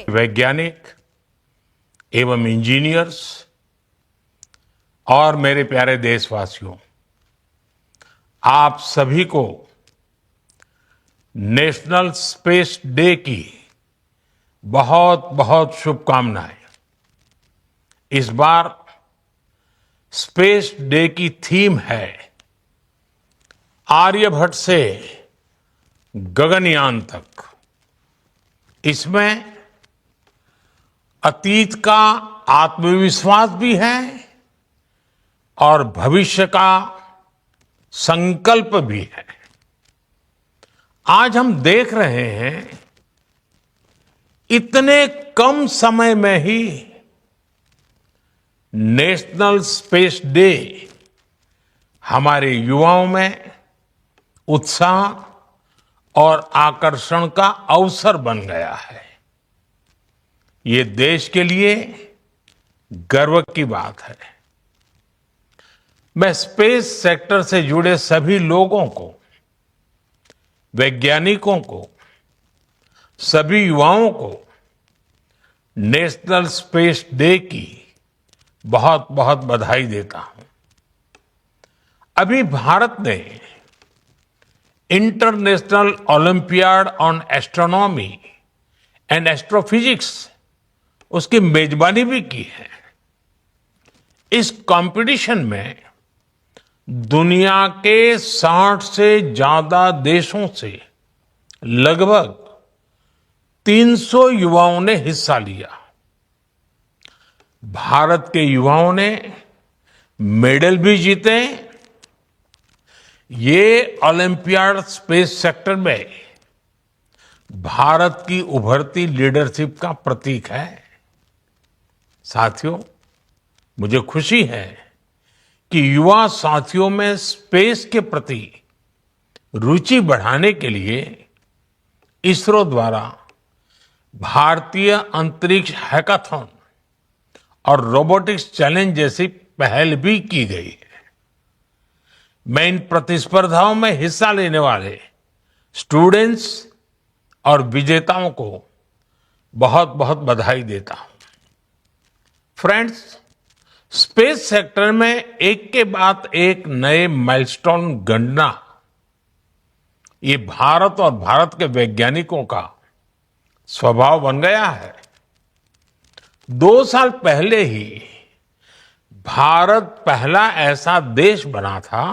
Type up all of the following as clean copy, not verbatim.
वैज्ञानिक एवं इंजीनियर्स और मेरे प्यारे देशवासियों, आप सभी को नेशनल स्पेस डे की बहुत बहुत शुभकामनाएं। इस बार स्पेस डे की थीम है आर्यभट्ट से गगनयान तक। इसमें अतीत का आत्मविश्वास भी है और भविष्य का संकल्प भी है। आज हम देख रहे हैं इतने कम समय में ही नेशनल स्पेस डे हमारे युवाओं में उत्साह और आकर्षण का अवसर बन गया है। ये देश के लिए गर्व की बात है। मैं स्पेस सेक्टर से जुड़े सभी लोगों को, वैज्ञानिकों को, सभी युवाओं को नेशनल स्पेस डे की बहुत बहुत बधाई देता हूं। अभी भारत ने international olympiad on astronomy and astrophysics उसकी मेजबानी भी की है। इस कंपटीशन में दुनिया के 60 से ज्यादा देशों से लगभग 300 युवाओं ने हिस्सा लिया। भारत के युवाओं ने मेडल भी जीते। ये ओलंपियाड स्पेस सेक्टर में भारत की उभरती लीडरशिप का प्रतीक है। साथियों, मुझे खुशी है कि युवा साथियों में स्पेस के प्रति रुचि बढ़ाने के लिए इसरो द्वारा भारतीय अंतरिक्ष हैकाथॉन और रोबोटिक्स चैलेंज जैसी पहल भी की गई है। मैं इन प्रतिस्पर्धाओं में हिस्सा लेने वाले स्टूडेंट्स और विजेताओं को बहुत बहुत बधाई देता हूं। फ्रेंड्स, स्पेस सेक्टर में एक के बाद एक नए माइलस्टोन गणना, ये भारत और भारत के वैज्ञानिकों का स्वभाव बन गया है। 2 साल पहले ही भारत पहला ऐसा देश बना था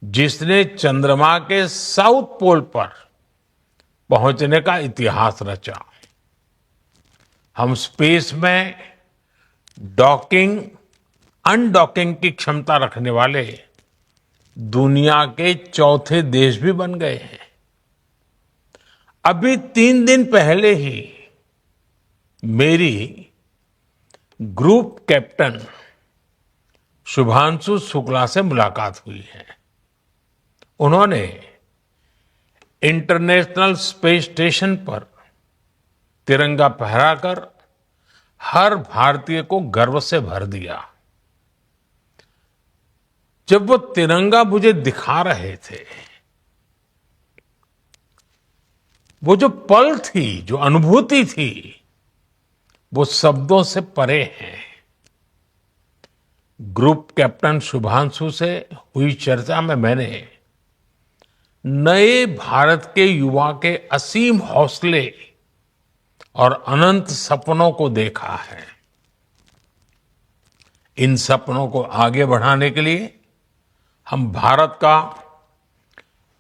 जिसने चंद्रमा के साउथ पोल पर पहुंचने का इतिहास रचा। हम स्पेस में डॉकिंग, अनडॉकिंग की क्षमता रखने वाले दुनिया के चौथे देश भी बन गए हैं। अभी 3 दिन पहले ही मेरी ग्रुप कैप्टन शुभांशु शुक्ला से मुलाकात हुई है। उन्होंने इंटरनेशनल स्पेस स्टेशन पर तिरंगा फहराकर हर भारतीय को गर्व से भर दिया। जब वो तिरंगा मुझे दिखा रहे थे, वो जो पल थी, जो अनुभूति थी, वो शब्दों से परे है। ग्रुप कैप्टन शुभांशु से हुई चर्चा में मैंने नए भारत के युवा के असीम हौसले और अनंत सपनों को देखा है। इन सपनों को आगे बढ़ाने के लिए हम भारत का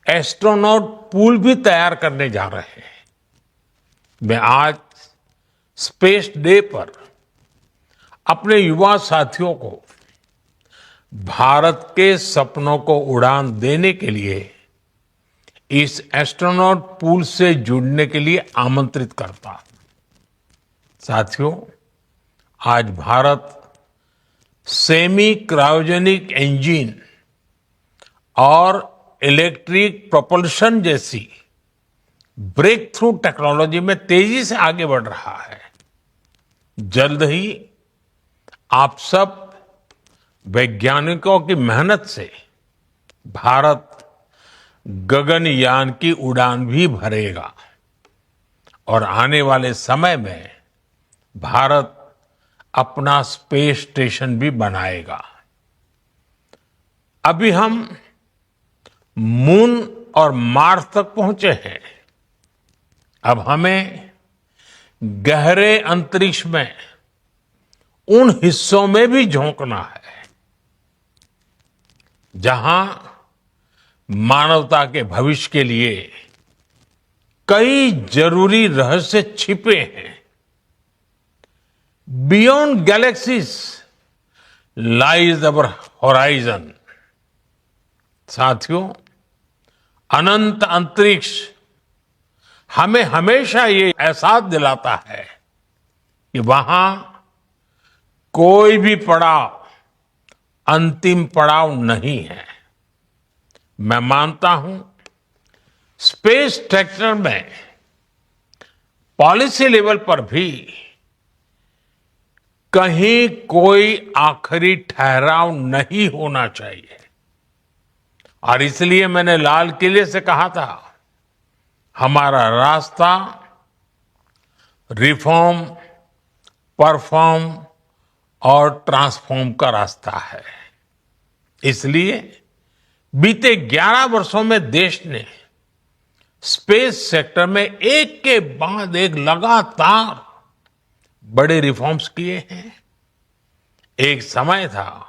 एस्ट्रोनॉट पूल भी तैयार करने जा रहे हैं। मैं आज स्पेस डे पर अपने युवा साथियों को भारत के सपनों को उड़ान देने के लिए इस एस्ट्रोनॉट पूल से जुड़ने के लिए आमंत्रित करता हूं। साथियों, आज भारत सेमी क्रायोजेनिक इंजन और इलेक्ट्रिक प्रोपल्शन जैसी ब्रेक थ्रू टेक्नोलॉजी में तेजी से आगे बढ़ रहा है। जल्द ही आप सब वैज्ञानिकों की मेहनत से भारत गगनयान की उड़ान भी भरेगा और आने वाले समय में भारत अपना स्पेस स्टेशन भी बनाएगा। अभी हम मून और मार्स तक पहुंचे हैं। अब हमें गहरे अंतरिक्ष में उन हिस्सों में भी झोंकना है जहां मानवता के भविष्य के लिए कई जरूरी रहस्य छिपे हैं। बियॉन्ड गैलेक्सीज लाइज अवर होराइजन। साथियों, अनंत अंतरिक्ष हमें हमेशा ये एहसास दिलाता है कि वहां कोई भी पड़ाव अंतिम पड़ाव नहीं है। मैं मानता हूं स्पेस सेक्टर में पॉलिसी लेवल पर भी कहीं कोई आखिरी ठहराव नहीं होना चाहिए। और इसलिए मैंने लाल किले से कहा था, हमारा रास्ता रिफॉर्म, परफॉर्म और ट्रांसफॉर्म का रास्ता है। इसलिए बीते 11 वर्षों में देश ने स्पेस सेक्टर में एक के बाद एक लगातार बड़े रिफॉर्म्स किए हैं। एक समय था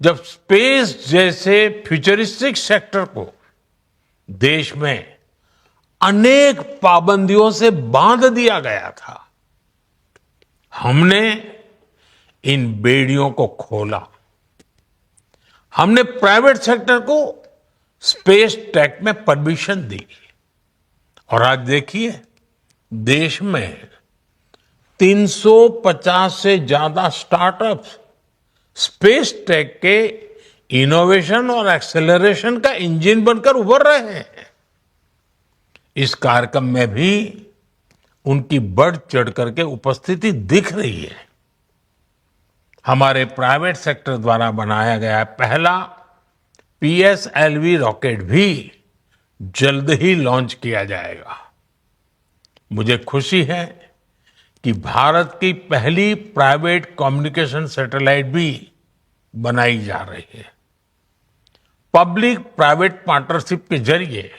जब स्पेस जैसे फ्यूचरिस्टिक सेक्टर को देश में अनेक पाबंदियों से बांध दिया गया था। हमने इन बेड़ियों को खोला। हमने प्राइवेट सेक्टर को स्पेस टेक में परमिशन दी और आज देखिए देश में 350 से ज्यादा स्टार्टअप्स स्पेस टेक के इनोवेशन और एक्सेलरेशन का इंजन बनकर उभर रहे हैं। इस कार्यक्रम में भी उनकी बढ़ चढ़ करके उपस्थिति दिख रही है। हमारे प्राइवेट सेक्टर द्वारा बनाया गया पहला पीएसएलवी रॉकेट भी जल्द ही लॉन्च किया जाएगा। मुझे खुशी है कि भारत की पहली प्राइवेट कम्युनिकेशन सैटेलाइट भी बनाई जा रही है। पब्लिक प्राइवेट पार्टनरशिप के जरिए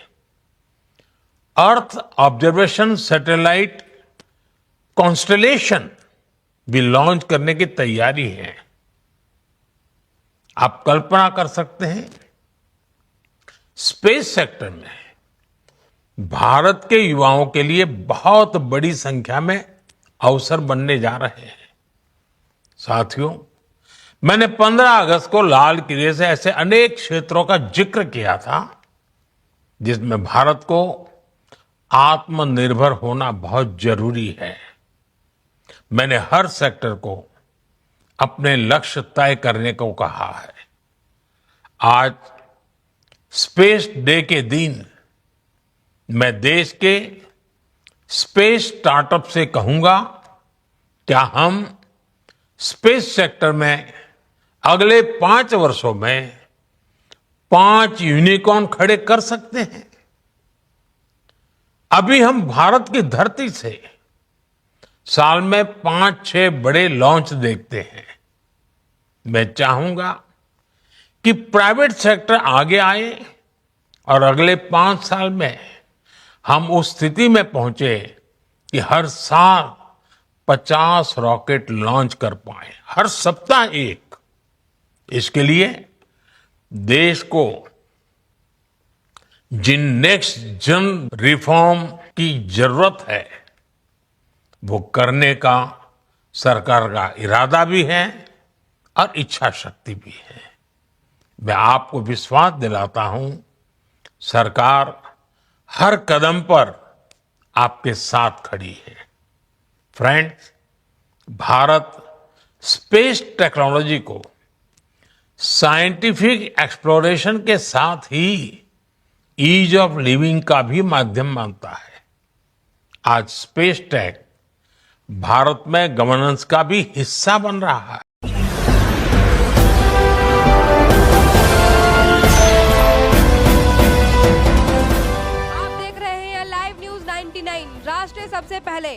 अर्थ ऑब्जर्वेशन सैटेलाइट कॉन्स्टलेशन भी लॉन्च करने की तैयारी है। आप कल्पना कर सकते हैं स्पेस सेक्टर में भारत के युवाओं के लिए बहुत बड़ी संख्या में अवसर बनने जा रहे हैं। साथियों, मैंने 15 अगस्त को लाल किले से ऐसे अनेक क्षेत्रों का जिक्र किया था जिसमें भारत को आत्मनिर्भर होना बहुत जरूरी है। मैंने हर सेक्टर को अपने लक्ष्य तय करने को कहा है। आज स्पेस डे के दिन मैं देश के स्पेस स्टार्टअप से कहूंगा, क्या हम स्पेस सेक्टर में अगले 5 वर्षों में 5 यूनिकॉर्न खड़े कर सकते हैं? अभी हम भारत की धरती से साल में 5-6 बड़े लॉन्च देखते हैं। मैं चाहूंगा कि प्राइवेट सेक्टर आगे आए और अगले 5 साल में हम उस स्थिति में पहुंचे कि हर साल 50 रॉकेट लॉन्च कर पाए, हर सप्ताह एक। इसके लिए देश को जिन नेक्स्ट जन रिफॉर्म की जरूरत है वो करने का सरकार का इरादा भी है और इच्छा शक्ति भी है। मैं आपको विश्वास दिलाता हूं, सरकार हर कदम पर आपके साथ खड़ी है। फ्रेंड्स, भारत स्पेस टेक्नोलॉजी को साइंटिफिक एक्सप्लोरेशन के साथ ही ईज ऑफ लिविंग का भी माध्यम मानता है। आज स्पेस टेक भारत में गवर्नेंस का भी हिस्सा बन रहा है। आप देख रहे हैं लाइव न्यूज 9 99 राष्ट्र सबसे पहले।